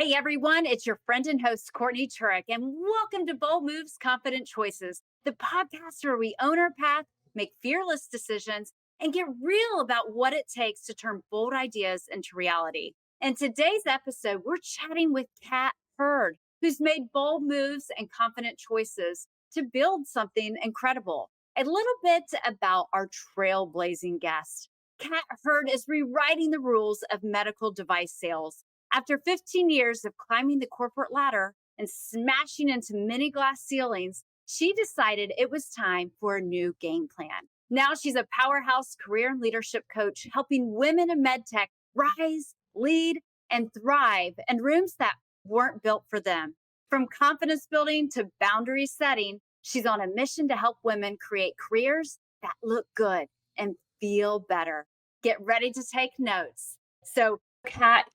Hey everyone, it's your friend and host, Courtney Turek, and welcome to Bold Moves, Confident Choices, the podcast where we own our path, make fearless decisions, and get real about what it takes to turn bold ideas into reality. In today's episode, we're chatting with Kat Hurd, who's made bold moves and confident choices to build something incredible. A little bit about our trailblazing guest. Kat Hurd is rewriting the rules of medical device sales. After 15 years of climbing the corporate ladder and smashing into many glass ceilings, she decided it was time for a new game plan. Now she's a powerhouse career and leadership coach, helping women in MedTech rise, lead, and thrive in rooms that weren't built for them. From confidence building to boundary setting, she's on a mission to help women create careers that look good and feel better. Get ready to take notes. So, Kat,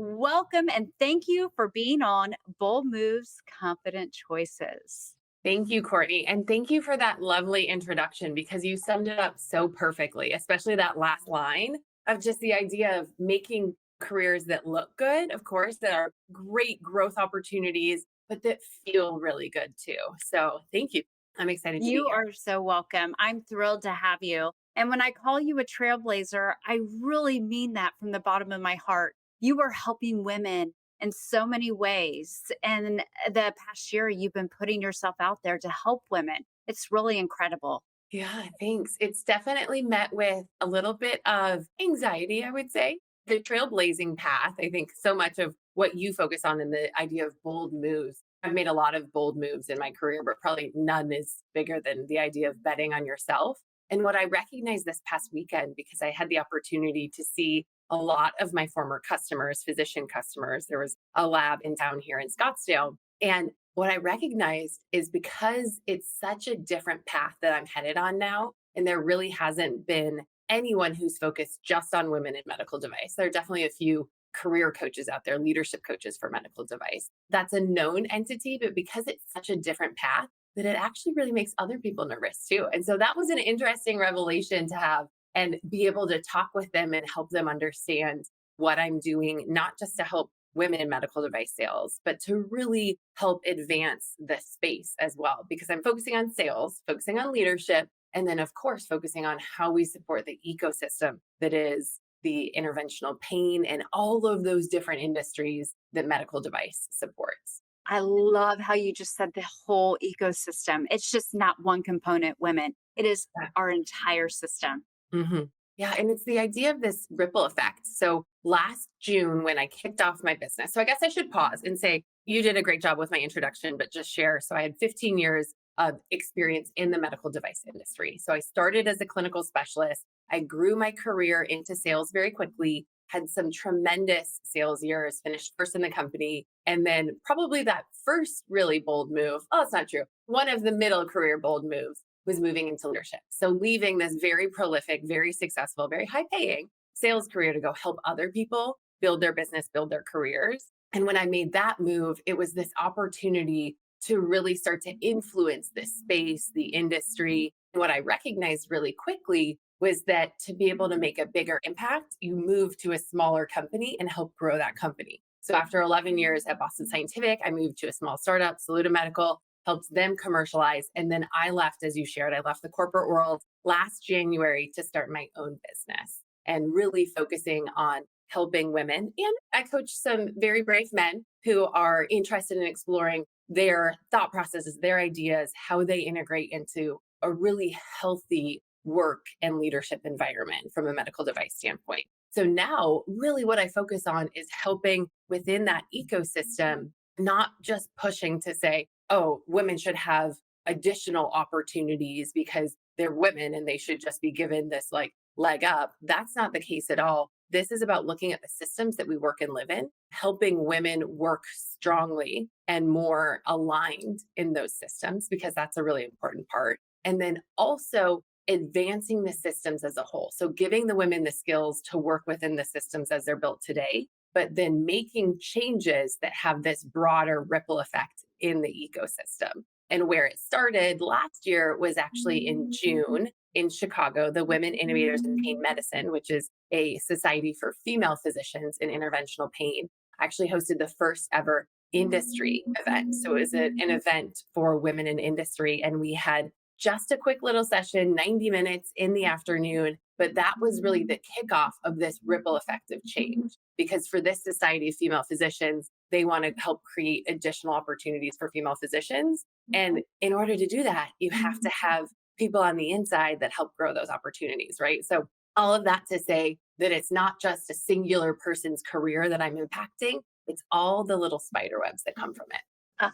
welcome and thank you for being on Bold Moves, Confident Choices. Thank you, Courtney. And thank you for that lovely introduction because you summed it up so perfectly, especially that last line of just the idea of making careers that look good, of course, that are great growth opportunities, but that feel really good too. So thank you. I'm excited to be You here. are so welcome. I'm thrilled to have you. And when I call you a trailblazer, I really mean that from the bottom of my heart. You are helping women in so many ways. And the past year, you've been putting yourself out there to help women. It's really incredible. Yeah, thanks. It's definitely met with a little bit of anxiety, I would say. The trailblazing path, I think so much of what you focus on in the idea of bold moves. I've made a lot of bold moves in my career, but probably none is bigger than the idea of betting on yourself. And what I recognized this past weekend, because I had the opportunity to see a lot of my former customers, physician customers, there was a lab in town here in Scottsdale. And what I recognized is because it's such a different path that I'm headed on now, and there really hasn't been anyone who's focused just on women in medical device. There are definitely a few career coaches out there, leadership coaches for medical device. That's a known entity, but because it's such a different path, that it actually really makes other people nervous too. And so that was an interesting revelation to have and be able to talk with them and help them understand what I'm doing, not just to help women in medical device sales, but to really help advance the space as well. Because I'm focusing on sales, focusing on leadership, and then, of course, focusing on how we support the ecosystem that is the interventional pain and all of those different industries that medical device supports. I love how you just said the whole ecosystem. It's just not one component, women, it is our entire system. hmm Yeah, and it's the idea of this ripple effect. So last June, when I kicked off my business, so I guess I should pause and say, you did a great job with my introduction, but just share. So I had 15 years of experience in the medical device industry. So I started as a clinical specialist. I grew my career into sales very quickly, had some tremendous sales years, finished first in the company. And then probably that first really bold move, oh, it's not true. One of the middle career bold moves was moving into leadership. So leaving this very prolific, very successful, very high paying sales career to go help other people build their business, build their careers. And when I made that move, it was this opportunity to really start to influence this space, the industry. And what I recognized really quickly was that to be able to make a bigger impact, you move to a smaller company and help grow that company. So after 11 years at Boston Scientific, I moved to a small startup, Saluda Medical, helped them commercialize. And then I left, as you shared, I left the corporate world last January to start my own business and really focusing on helping women. And I coach some very brave men who are interested in exploring their thought processes, their ideas, how they integrate into a really healthy work and leadership environment from a medical device standpoint. So now, really, what I focus on is helping within that ecosystem, not just pushing to say, oh, women should have additional opportunities because they're women and they should just be given this like leg up. That's not the case at all. This is about looking at the systems that we work and live in, helping women work strongly and more aligned in those systems, because that's a really important part. And then also advancing the systems as a whole. So giving the women the skills to work within the systems as they're built today, but then making changes that have this broader ripple effect in the ecosystem. And where it started last year was actually in June in Chicago, the Women Innovators in Pain Medicine, which is a society for female physicians in interventional pain. I actually hosted the first ever industry event. So it was an event for women in industry. And we had just a quick little session, 90 minutes in the afternoon. But that was really the kickoff of this ripple effect of change. Because for this Society of Female Physicians, they want to help create additional opportunities for female physicians. And in order to do that, you have to have people on the inside that help grow those opportunities, right? So all of that to say that it's not just a singular person's career that I'm impacting, it's all the little spider webs that come from it. Uh,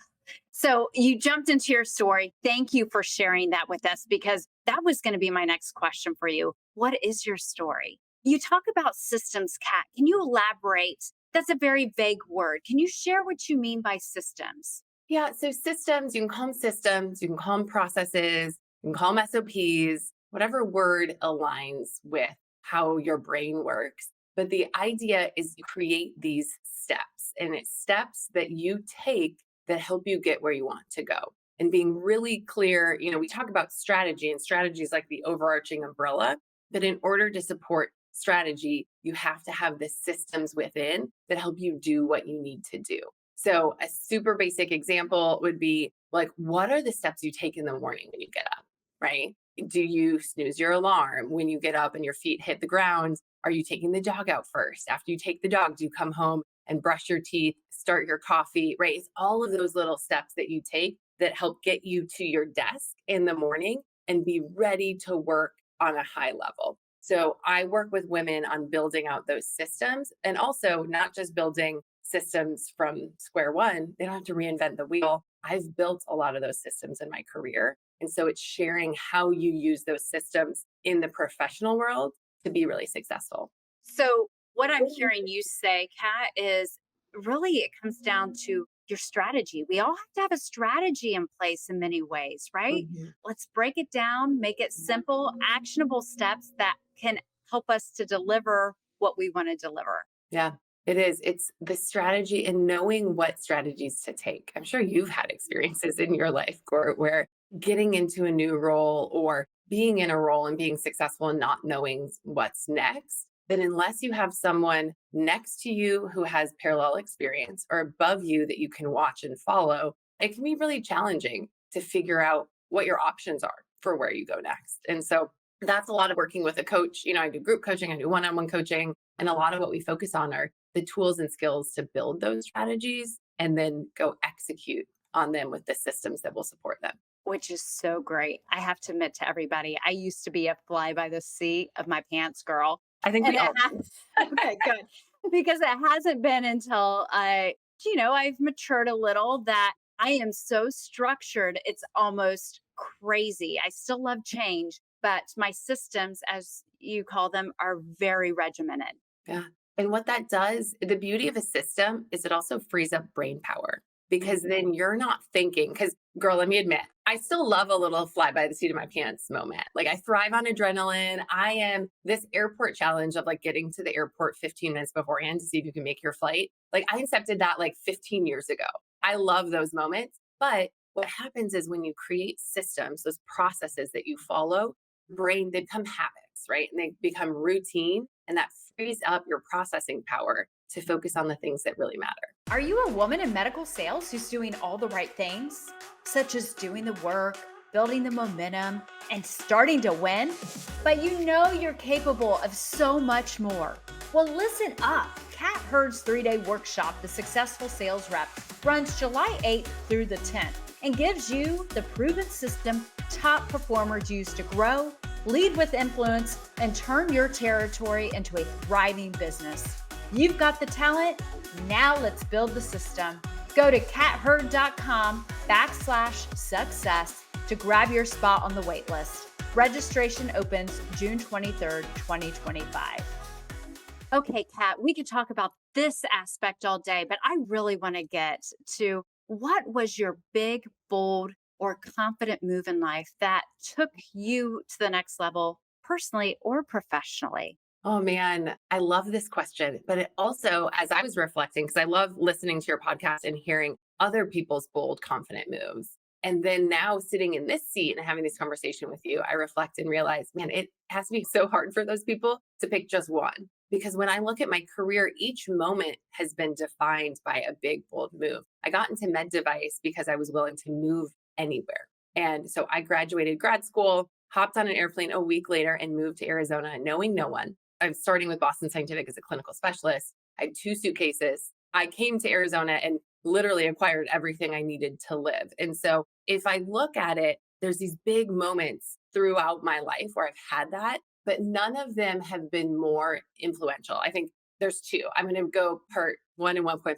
so you jumped into your story. Thank you for sharing that with us because that was going to be my next question for you. What is your story? You talk about systems, Kat. Can you elaborate? That's a very vague word. Can you share what you mean by systems? Yeah, so systems, you can call them systems, you can call them processes, you can call them SOPs, whatever word aligns with how your brain works. But the idea is you create these steps, and it's steps that you take that help you get where you want to go. And being really clear, we talk about strategy, and strategy is like the overarching umbrella. But in order to support strategy, you have to have the systems within that help you do what you need to do. So a super basic example would be like, what are the steps you take in the morning when you get up, right? Do you snooze your alarm when you get up and your feet hit the ground? Are you taking the dog out first? After you take the dog, do you come home and brush your teeth, start your coffee, right? It's all of those little steps that you take that help get you to your desk in the morning and be ready to work on a high level. So I work with women on building out those systems, and also not just building systems from square one. They don't have to reinvent the wheel. I've built a lot of those systems in my career. And so it's sharing how you use those systems in the professional world to be really successful. So, what I'm hearing you say, Kat, is really it comes down to your strategy. We all have to have a strategy in place in many ways, right? Mhm. Let's break it down, make it simple, actionable steps that can help us to deliver what we want to deliver. Yeah, it is. It's the strategy and knowing what strategies to take. I'm sure you've had experiences in your life, Court, where getting into a new role or being in a role and being successful and not knowing what's next, then unless you have someone next to you who has parallel experience or above you that you can watch and follow, it can be really challenging to figure out what your options are for where you go next. And so that's a lot of working with a coach. I do group coaching, I do one-on-one coaching, and a lot of what we focus on are the tools and skills to build those strategies and then go execute on them with the systems that will support them. Which is so great. I have to admit to everybody, I used to be a fly by the seat of my pants girl. I think And we it all has, okay, good. Because it hasn't been until I've matured a little that I am so structured. It's almost crazy. I still love change, but my systems, as you call them, are very regimented. Yeah. And what that does, the beauty of a system is it also frees up brain power because then you're not thinking. Because, girl, let me admit, I still love a little fly by the seat of my pants moment. Like, I thrive on adrenaline. I am this airport challenge of like getting to the airport 15 minutes beforehand to see if you can make your flight. Like, I accepted that like 15 years ago. I love those moments. But what happens is when you create systems, those processes that you follow, brain, they become habits, right? And they become routine. And that frees up your processing power to focus on the things that really matter. Are you a woman in medical sales who's doing all the right things, such as doing the work, building the momentum, and starting to win? But you know you're capable of so much more. Well, listen up. Kat Hurd's 3-day workshop, The Successful Sales Rep, runs July 8th through the 10th and gives you the proven system top performers use to grow, lead with influence, and turn your territory into a thriving business. You've got the talent. Now let's build the system. Go to kathurd.com/success to grab your spot on the wait list. Registration opens June 23rd, 2025. Okay, Kat, we could talk about this aspect all day, but I really want to get to what was your big, bold, or confident move in life that took you to the next level personally or professionally? Oh man, I love this question. But it also, as I was reflecting, because I love listening to your podcast and hearing other people's bold, confident moves. And then now sitting in this seat and having this conversation with you, I reflect and realize, man, it has to be so hard for those people to pick just one. Because when I look at my career, each moment has been defined by a big, bold move. I got into med device because I was willing to move anywhere. And so I graduated grad school, hopped on an airplane a week later, and moved to Arizona, knowing no one. I'm starting with Boston Scientific as a clinical specialist. I had 2 suitcases. I came to Arizona and literally acquired everything I needed to live. And so if I look at it, there's these big moments throughout my life where I've had that, but none of them have been more influential. I think there's two. I'm going to go part 1 and 1.5.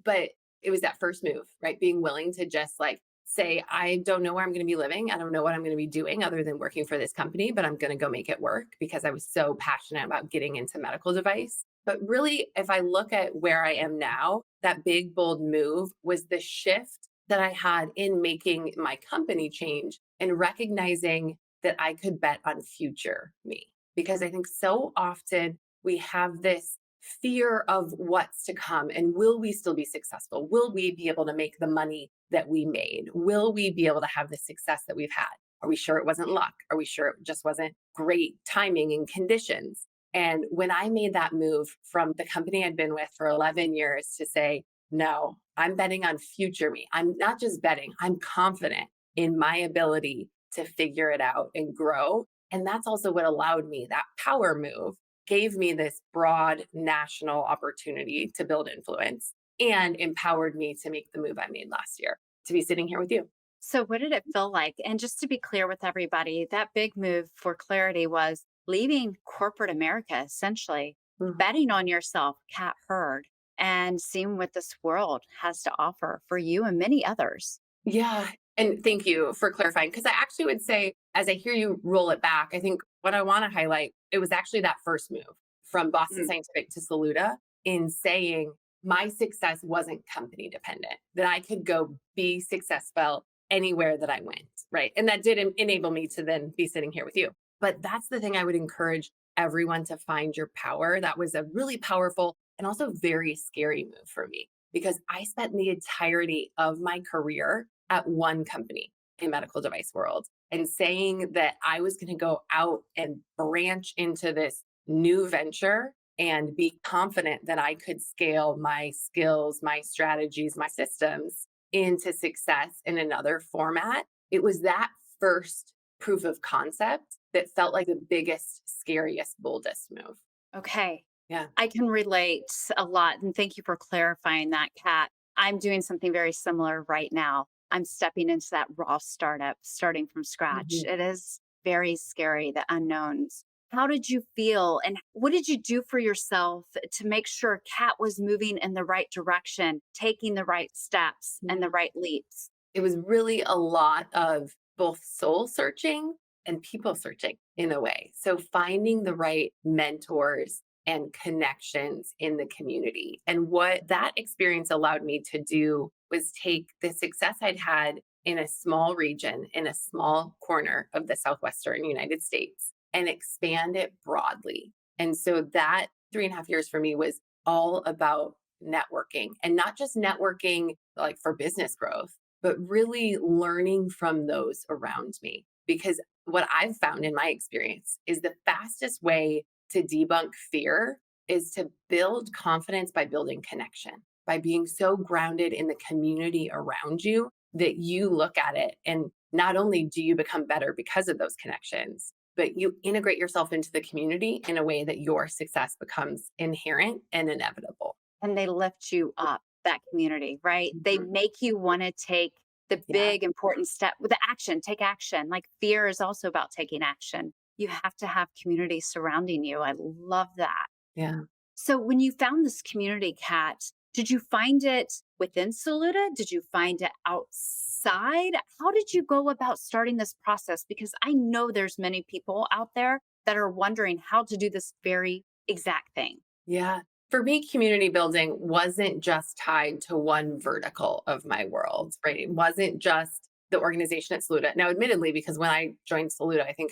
But it was that first move, right? Being willing to just like say, I don't know where I'm going to be living. I don't know what I'm going to be doing other than working for this company, but I'm going to go make it work because I was so passionate about getting into medical device. But really, if I look at where I am now, that big, bold move was the shift that I had in making my company change and recognizing that I could bet on future me. Because I think so often we have this fear of what's to come and will we still be successful? Will we be able to make the money that we made? Will we be able to have the success that we've had? Are we sure it wasn't luck? Are we sure it just wasn't great timing and conditions? And when I made that move from the company I'd been with for 11 years to say, no, I'm betting on future me. I'm not just betting, I'm confident in my ability to figure it out and grow. And that's also what allowed me that power move, gave me this broad national opportunity to build influence and empowered me to make the move I made last year to be sitting here with you. So, what did it feel like? And just to be clear with everybody, that big move for clarity was leaving corporate America, essentially, Mhm. betting on yourself, Kat Hurd, and seeing what this world has to offer for you and many others. Yeah. And thank you for clarifying. Because I actually would say, as I hear you roll it back, I think what I want to highlight, it was actually that first move from Boston Mm. Scientific to Saluda in saying my success wasn't company dependent, that I could go be successful anywhere that I went. Right. And that did enable me to then be sitting here with you. But that's the thing I would encourage everyone to find your power. That was a really powerful and also very scary move for me because I spent the entirety of my career at one company in medical device world and saying that I was going to go out and branch into this new venture and be confident that I could scale my skills, my strategies, my systems into success in another format. It was that first proof of concept that felt like the biggest, scariest, boldest move. Okay. Yeah. I can relate a lot. And thank you for clarifying that, Kat. I'm doing something very similar right now. I'm stepping into that raw startup, starting from scratch. Mhm. It is very scary, the unknowns. How did you feel? And what did you do for yourself to make sure Kat was moving in the right direction, taking the right steps and the right leaps? It was really a lot of both soul searching and people searching in a way. So finding the right mentors and connections in the community. And what that experience allowed me to do was take the success I'd had in a small region, in a small corner of the Southwestern United States, and expand it broadly. And so that 3.5 years for me was all about networking and not just networking like for business growth, but really learning from those around me. Because what I've found in my experience is the fastest way to debunk fear is to build confidence by building connection, by being so grounded in the community around you that you look at it and not only do you become better because of those connections, but you integrate yourself into the community in a way that your success becomes inherent and inevitable. And they lift you up, that community, right? They Mhm. make you want to take the Yeah. big important step with the action, take action. Like fear is also about taking action. You have to have community surrounding you. I love that. Yeah. So when you found this community, Kat, did you find it within Saluda? Did you find it outside? How did you go about starting this process? Because I know there's many people out there that are wondering how to do this very exact thing. Yeah. For me, community building wasn't just tied to one vertical of my world, right? It wasn't just the organization at Saluda. Now, admittedly, because when I joined Saluda, I think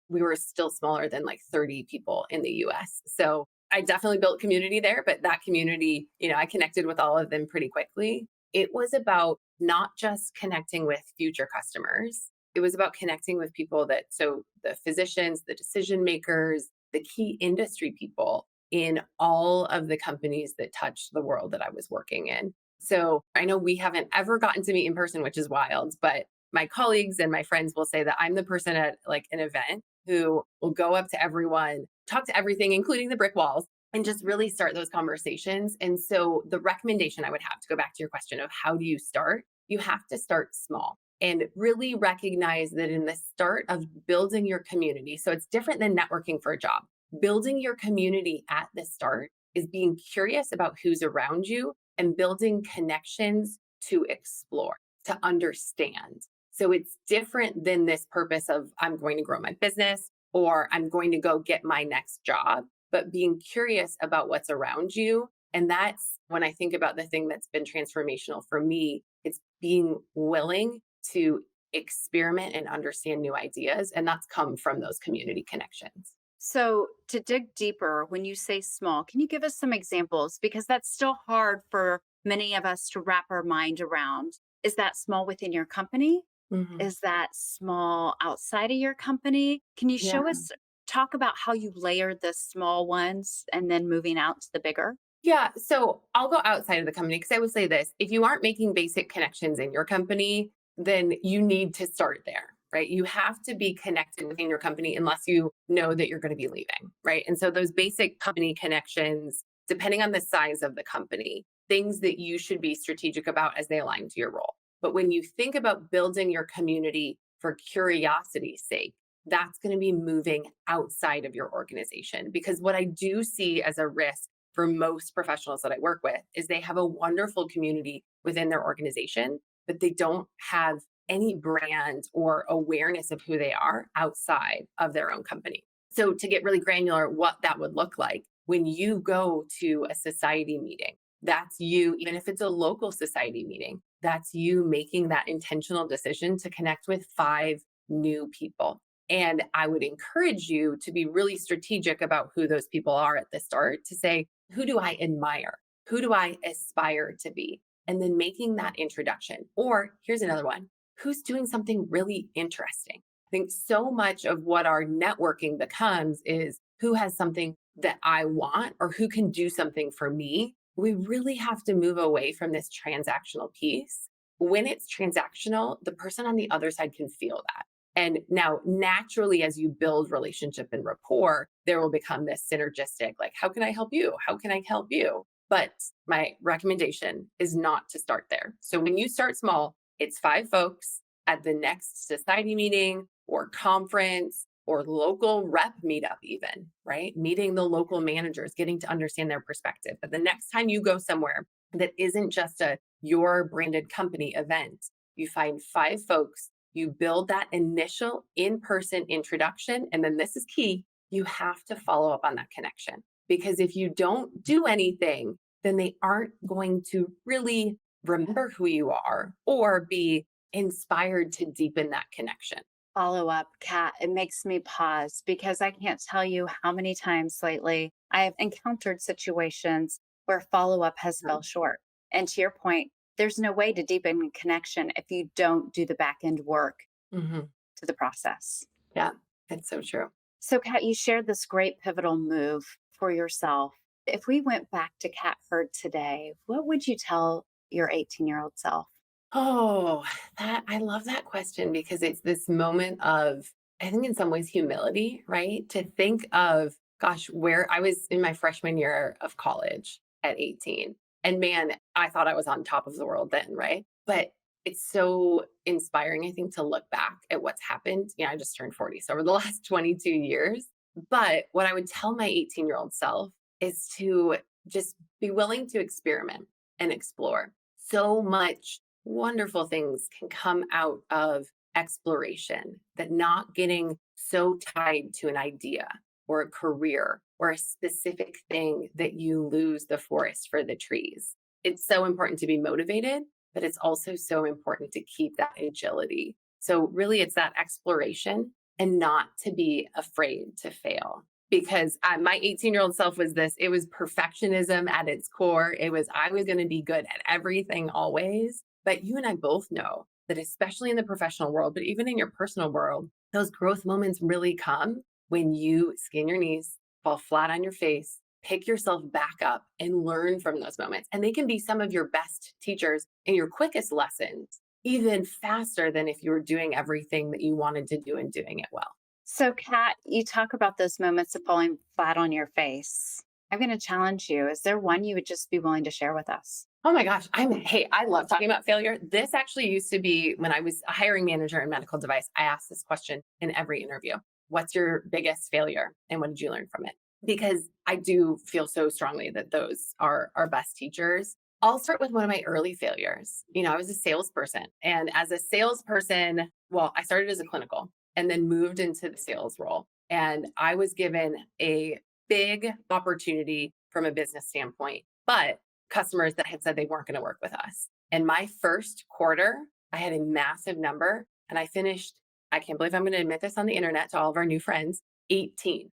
we were still smaller than like 30 people in the US. So I definitely built community there, but that community, I connected with all of them pretty quickly. it was about not just connecting with future customers. It was about connecting with people so the physicians, the decision makers, the key industry people in all of the companies that touched the world that I was working in. So I know we haven't ever gotten to meet in person, which is wild, but my colleagues and my friends will say that I'm the person at like an event who will go up to everyone, talk to everything, including the brick walls, and just really start those conversations. And so the recommendation I would have, to go back to your question of how do you start, you have to start small and really recognize that in the start of building your community. So it's different than networking for a job. Building your community at the start is being curious about who's around you and building connections to explore, to understand. So it's different than this purpose of I'm going to grow my business or I'm going to go get my next job, but being curious about what's around you. And that's when I think about the thing that's been transformational for me, it's being willing to experiment and understand new ideas. And that's come from those community connections. So, to dig deeper, when you say small, can you give us some examples? Because that's still hard for many of us to wrap our mind around. Is that small within your company? Mhm. Is that small outside of your company? Can you Yeah. show us, talk about how you layered the small ones and then moving out to the bigger? Yeah. So I'll go outside of the company because I would say this, if you aren't making basic connections in your company, then you need to start there, right? You have to be connected within your company unless you know that you're going to be leaving, right? And so those basic company connections, depending on the size of the company, things that you should be strategic about as they align to your role. But when you think about building your community for curiosity's sake, that's going to be moving outside of your organization. Because what I do see as a risk for most professionals that I work with is they have a wonderful community within their organization, but they don't have any brand or awareness of who they are outside of their own company. So, to get really granular, what that would look like when you go to a society meeting, that's you, even if it's a local society meeting, that's you making that intentional decision to connect with 5 new people. And I would encourage you to be really strategic about who those people are at the start, to say, who do I admire? Who do I aspire to be? And then making that introduction. Or here's another one, who's doing something really interesting? I think so much of what our networking becomes is who has something that I want or who can do something for me. We really have to move away from this transactional piece. When it's transactional, the person on the other side can feel that. And now, naturally, as you build relationship and rapport, there will become this synergistic, like, how can I help you? How can I help you? But my recommendation is not to start there. So when you start small, it's 5 folks at the next society meeting or conference or local rep meetup, even, right? Meeting the local managers, getting to understand their perspective. But the next time you go somewhere that isn't just a your branded company event, you find 5 folks, you build that initial in person introduction. And then this is key, you have to follow up on that connection. Because if you don't do anything, then they aren't going to really remember who you are or be inspired to deepen that connection. Follow up, Kat. It makes me pause because I can't tell you how many times lately I have encountered situations where follow up has fell short. And to your point, there's no way to deepen connection if you don't do the back end work Mhm. to the process. Yeah, it's so true. So, Kat, you shared this great pivotal move for yourself. If we went back to Kat Hurd today, what would you tell your 18-year-old self? Oh, that I love that question because it's this moment of, I think in some ways, humility, right? To think of, gosh, where I was in my freshman year of college at 18. And man, I thought I was on top of the world then, right? But it's so inspiring, I think, to look back at what's happened. I just turned 40. So over the last 22 years. But what I would tell my 18-year-old self is to just be willing to experiment and explore. So much wonderful things can come out of exploration, that not getting so tied to an idea or a career or a specific thing that you lose the forest for the trees. It's so important to be motivated, but it's also so important to keep that agility. So, really, it's that exploration and not to be afraid to fail. because my 18-year-old self was this. It was perfectionism at its core. It was, I was going to be good at everything always. But you and I both know that, especially in the professional world, but even in your personal world, those growth moments really come when you skin your knees, fall flat on your face, pick yourself back up and learn from those moments. And they can be some of your best teachers and your quickest lessons, even faster than if you were doing everything that you wanted to do and doing it well. So, Kat, you talk about those moments of falling flat on your face. I'm going to challenge you. Is there one you would just be willing to share with us? Oh my gosh. Hey, I love talking about failure. This actually used to be when I was a hiring manager in medical device. I asked this question in every interview. What's your biggest failure and what did you learn from it? Because I do feel so strongly that those are our best teachers. I'll start with one of my early failures. I was a salesperson, and as a salesperson, well, I started as a clinical and then moved into the sales role. And I was given a big opportunity from a business standpoint, but customers that had said they weren't going to work with us. And my first quarter, I had a massive number and I finished, I can't believe I'm going to admit this on the internet to all of our new friends, 18%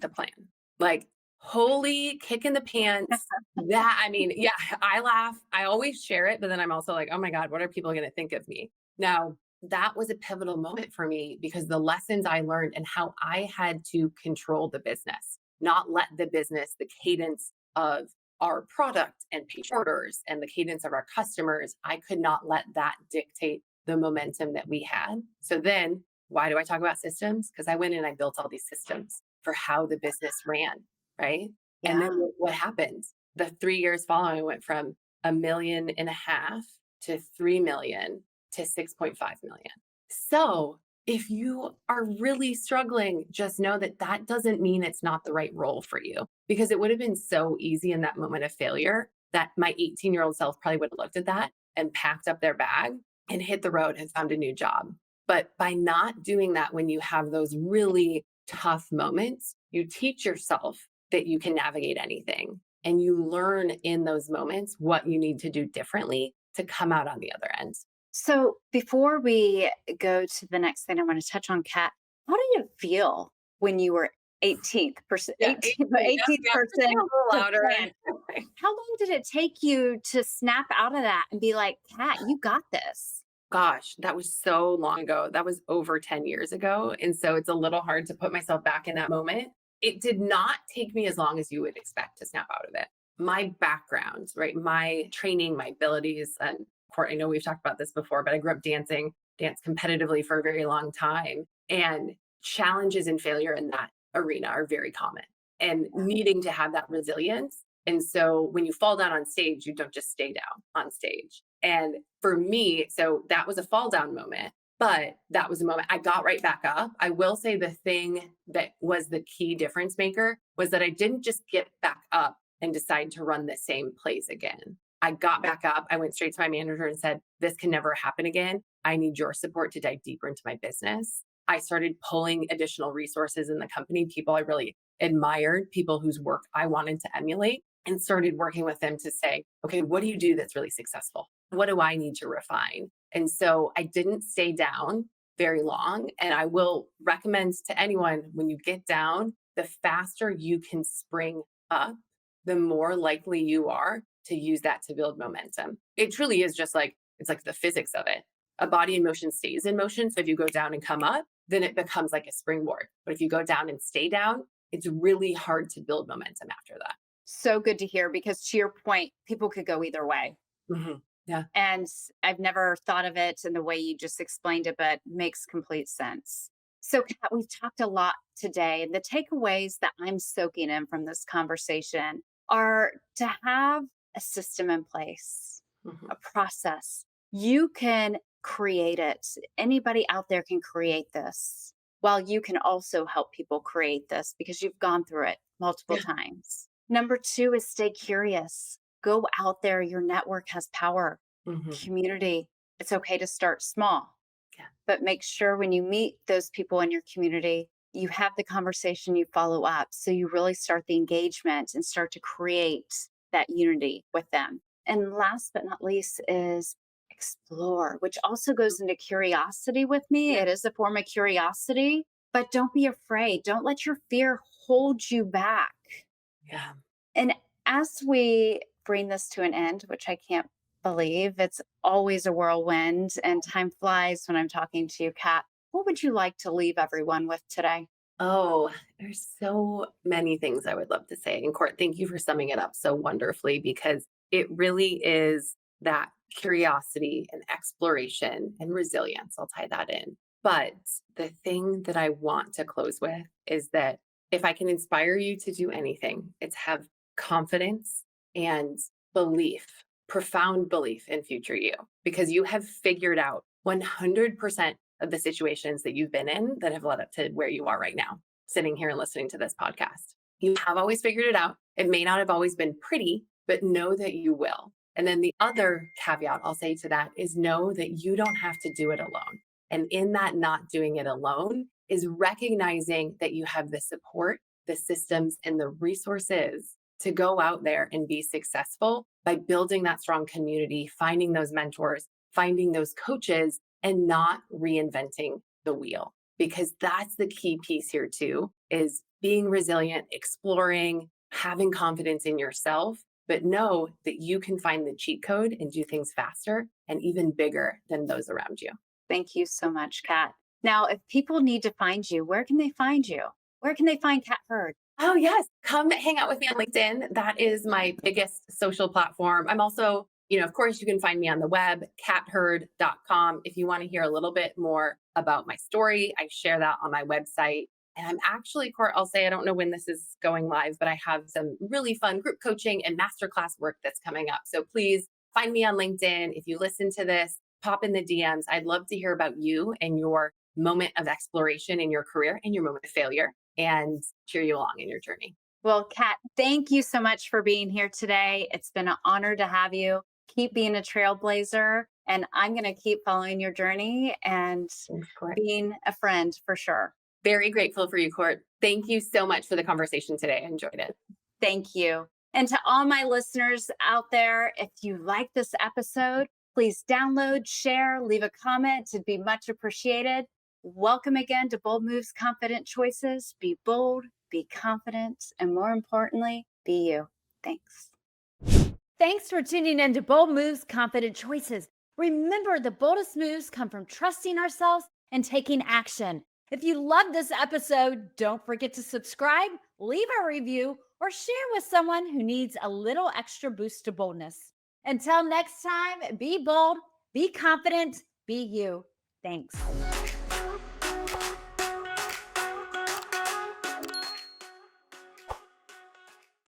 the plan. Like, holy kick in the pants. Yeah, I laugh. I always share it, but then I'm also like, oh my God, what are people going to think of me? Now, that was a pivotal moment for me because the lessons I learned and how I had to control the business, not let the business, the cadence of our product and patient orders and the cadence of our customers, I could not let that dictate the momentum that we had. So then, why do I talk about systems? Because I went and I built all these systems for how the business ran, right? And then Yeah. what happens? The 3 years following, I went from 1.5 million to 3 million to 6.5 million. So if you are really struggling, just know that that doesn't mean it's not the right role for you, because it would have been so easy in that moment of failure that my 18-year-old self probably would have looked at that and packed up their bag and hit the road and found a new job. But by not doing that, when you have those really tough moments, you teach yourself that you can navigate anything. And you learn in those moments what you need to do differently to come out on the other end. So, before we go to the next thing I want to touch on, Kat, how did it feel when you were 18th Yeah, 18th, 18, yep, 18th yep. Just a person little to louder. plan? How long did it take you to snap out of that and be like, Kat, you got this? Gosh, that was so long ago. That was over 10 years ago. And so it's a little hard to put myself back in that moment. It did not take me as long as you would expect to snap out of it. My background, right? My training, my abilities, and Court, I know we've talked about this before, but I grew up danced competitively for a very long time. And challenges and failure in that arena are very common, and needing to have that resilience. And so when you fall down on stage, you don't just stay down on stage. And for me, so that was a fall down moment, but that was a moment I got right back up. I will say the thing that was the key difference maker was that I didn't just get back up and decide to run the same plays again. I got back up. I went straight to my manager and said, this can never happen again. I need your support to dive deeper into my business. I started pulling additional resources in the company, people I really admired, people whose work I wanted to emulate, and started working with them to say, okay, what do you do that's really successful? What do I need to refine? And so I didn't stay down very long. And I will recommend to anyone, when you get down, the faster you can spring up, the more likely you are to use that to build momentum. It truly is just like, it's like the physics of it. A body in motion stays in motion. So if you go down and come up, then it becomes like a springboard. But if you go down and stay down, it's really hard to build momentum after that. So good to hear because, to your point, people could go either way. Yeah. And I've never thought of it in the way you just explained it, but makes complete sense. So, Kat, we've talked a lot today, and the takeaways that I'm soaking in from this conversation are to have a system in place, Mhm. a process. You can create it. Anybody out there can create this, while you can also help people create this because you've gone through it multiple Yeah. times. Number two is stay curious. Go out there. Your network has power. Mhm. Community. It's okay to start small, Yeah. but make sure when you meet those people in your community, you have the conversation, you follow up. So you really start the engagement and start to create that unity with them. And last but not least is explore, which also goes into curiosity with me. Yeah. It is a form of curiosity. But don't be afraid. Don't let your fear hold you back. Yeah. And as we bring this to an end, which I can't believe, it's always a whirlwind and time flies when I'm talking to you, Kat. What would you like to leave everyone with today? Oh, there's so many things I would love to say. And Court, thank you for summing it up so wonderfully because it really is that curiosity and exploration and resilience. I'll tie that in. But the thing that I want to close with is that if I can inspire you to do anything, it's have confidence and belief, profound belief in future you, because you have figured out 100% of the situations that you've been in that have led up to where you are right now, sitting here and listening to this podcast. You have always figured it out. It may not have always been pretty, but know that you will. And then the other caveat I'll say to that is know that you don't have to do it alone. And in that not doing it alone is recognizing that you have the support, the systems, and the resources to go out there and be successful by building that strong community, finding those mentors, finding those coaches, and not reinventing the wheel. Because that's the key piece here too, is being resilient, exploring, having confidence in yourself, but know that you can find the cheat code and do things faster and even bigger than those around you. Thank you so much, Kat. Now, if people need to find you, where can they find you? Where can they find Kat Hurd? Oh, yes. Come hang out with me on LinkedIn. That is my biggest social platform. I'm also, of course, you can find me on the web, kathurd.com. If you want to hear a little bit more about my story, I share that on my website. And I'm actually, Court, I'll say, I don't know when this is going live, but I have some really fun group coaching and masterclass work that's coming up. So please find me on LinkedIn. If you listen to this, pop in the DMs. I'd love to hear about you and your moment of exploration in your career and your moment of failure and cheer you along in your journey. Well, Kat, thank you so much for being here today. It's been an honor to have you. Keep being a trailblazer, and I'm going to keep following your journey and Thanks, Court. being a friend for sure. Very grateful for you, Court. Thank you so much for the conversation today. I enjoyed it. Thank you. And to all my listeners out there, if you like this episode, please download, share, leave a comment. It'd be much appreciated. Welcome again to Bold Moves Confident Choices. Be bold, be confident, and more importantly, be you. Thanks. Thanks for tuning in to Bold Moves Confident Choices. Remember, the boldest moves come from trusting ourselves and taking action. If you love this episode, don't forget to subscribe, leave a review, or share with someone who needs a little extra boost to boldness. Until next time, be bold, be confident, be you. Thanks.